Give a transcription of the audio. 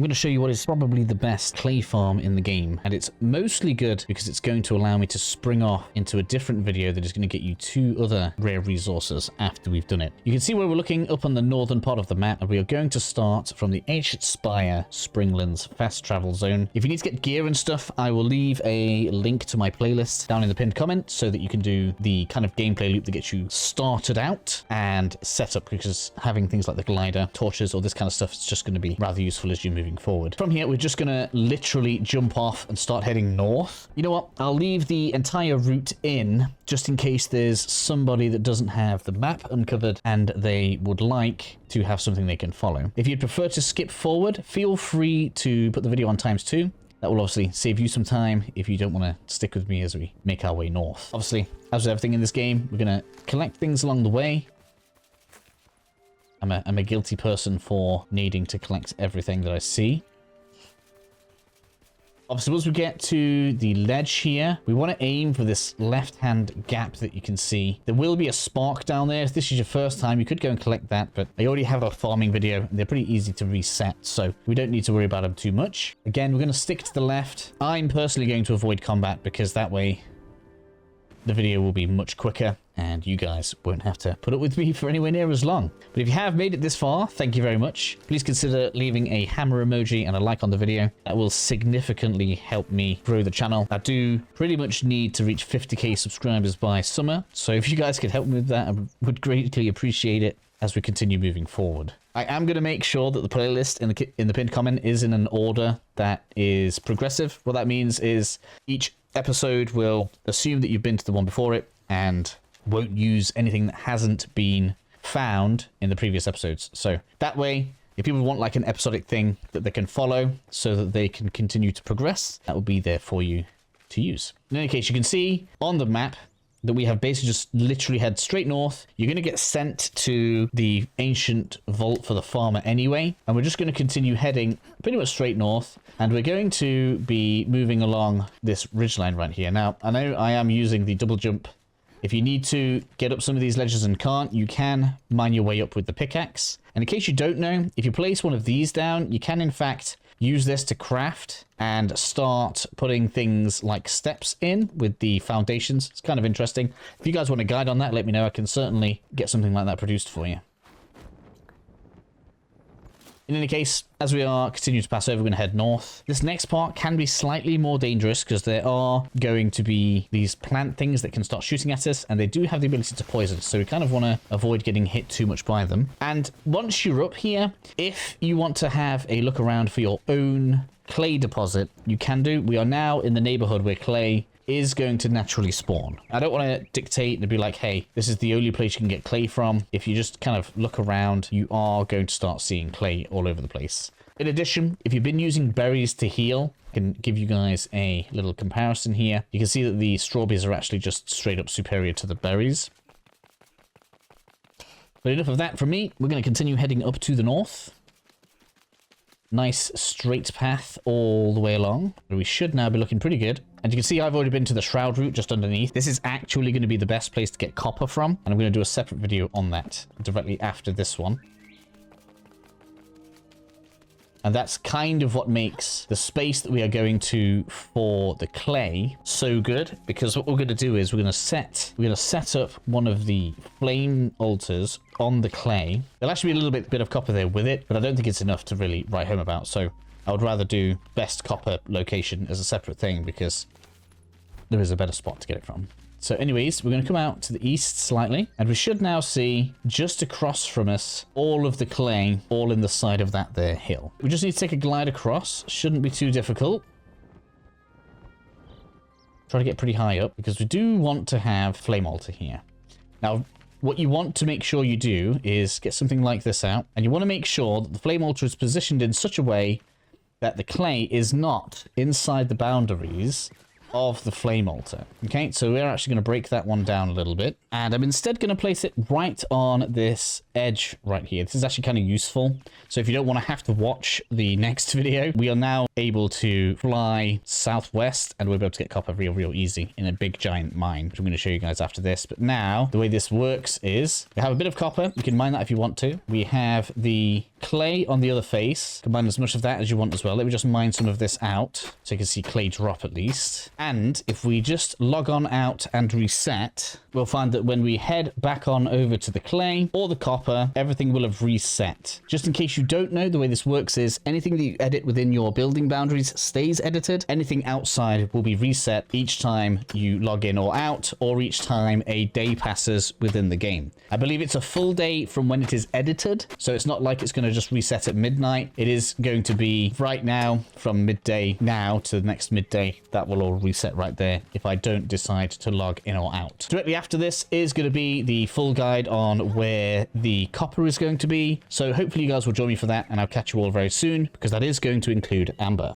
I'm going to show you what is probably the best clay farm in the game. And it's mostly good because it's going to allow me to spring off into a different video that is going to get you 2 other rare resources after we've done it. You can see where we're looking up on the northern part of the map, and we are going to start from the Ancient Spire Springlands fast travel zone. If you need to get gear and stuff, I will leave a link to my playlist down in the pinned comment so that you can do the kind of gameplay loop that gets you started out and set up, because having things like the glider, torches, or this kind of stuff is just going to be rather useful as you're moving forward. From here, we're just going to literally jump off and start heading north. You know what? I'll leave the entire route in just in case there's somebody that doesn't have the map uncovered and they would like to have something they can follow. If you'd prefer to skip forward, feel free to put the video on ×2. That will obviously save you some time if you don't want to stick with me as we make our way north. Obviously, as with everything in this game, we're going to collect things along the way. I'm a guilty person for needing to collect everything that I see. Obviously, once we get to the ledge here, we want to aim for this left-hand gap that you can see. There will be a spark down there. If this is your first time, you could go and collect that, but I already have a farming video, and they're pretty easy to reset, so we don't need to worry about them too much. Again, we're going to stick to the left. I'm personally going to avoid combat because that way the video will be much quicker and you guys won't have to put up with me for anywhere near as long. But if you have made it this far, thank you very much. Please consider leaving a hammer emoji and a like on the video. That will significantly help me grow the channel. I do pretty much need to reach 50k subscribers by summer, so if you guys could help me with that, I would greatly appreciate it as we continue moving forward. I am going to make sure that the playlist in the pinned comment is in an order that is progressive. What that means is each episode will assume that you've been to the one before it and won't use anything that hasn't been found in the previous episodes. So that way, if people want like an episodic thing that they can follow so that they can continue to progress, that will be there for you to use. In any case, you can see on the map that we have basically just literally head straight north. You're going to get sent to the ancient vault for the farmer anyway, and we're just going to continue heading pretty much straight north, and we're going to be moving along this ridgeline right here. Now, I know I am using the double jump. If you need to get up some of these ledges and can't, you can mine your way up with the pickaxe. And in case you don't know, if you place one of these down, you can in fact use this to craft and start putting things like steps in with the foundations. It's kind of interesting. If you guys want a guide on that, let me know. I can certainly get something like that produced for you. In any case, as we are continuing to pass over, we're going to head north. This next part can be slightly more dangerous because there are going to be these plant things that can start shooting at us, and they do have the ability to poison, so we kind of want to avoid getting hit too much by them. And once you're up here, if you want to have a look around for your own clay deposit, you can do. We are now in the neighborhood where clay is going to naturally spawn. I don't want to dictate and be like, hey, this is the only place you can get clay from. If you just kind of look around, you are going to start seeing clay all over the place. In addition, if you've been using berries to heal, I can give you guys a little comparison here. You can see that the strawberries are actually just straight up superior to the berries. But enough of that from me. We're going to continue heading up to the north. Nice straight path all the way along. We should now be looking pretty good. And you can see I've already been to the Shroud route just underneath. This is actually going to be the best place to get copper from, and I'm going to do a separate video on that directly after this one. And that's kind of what makes the space that we are going to for the clay so good, because what we're going to do is we're going to set up one of the flame altars on the clay. There'll actually be a little bit of copper there with it, but I don't think it's enough to really write home about. So I would rather do best copper location as a separate thing because there is a better spot to get it from. So anyways, we're going to come out to the east slightly, and we should now see just across from us all of the clay all in the side of that there hill. We just need to take a glide across. Shouldn't be too difficult. Try to get pretty high up because we do want to have flame altar here. Now, what you want to make sure you do is get something like this out, and you want to make sure that the flame altar is positioned in such a way that the clay is not inside the boundaries of the flame altar. Okay, so we're actually going to break that one down a little bit. And I'm instead going to place it right on this edge right here. This is actually kind of useful. So if you don't want to have to watch the next video, we are now able to fly southwest and we'll be able to get copper real easy in a big giant mine, which I'm going to show you guys after this. But now the way this works is we have a bit of copper. You can mine that if you want to. We have the clay on the other face. Combine as much of that as you want as well. Let me just mine some of this out so you can see clay drop at least. And if we just log on out and reset, we'll find that when we head back on over to the clay or the copper, everything will have reset. Just in case you don't know, the way this works is anything that you edit within your building boundaries stays edited. Anything outside will be reset each time you log in or out, or each time a day passes within the game. I believe it's a full day from when it is edited, so it's not like it's going to just reset at midnight. It is going to be right now from midday now to the next midday. That will all reset right there if I don't decide to log in or out. Directly after this is going to be the full guide on where the copper is going to be. So hopefully you guys will join me for that, and I'll catch you all very soon because that is going to include amber.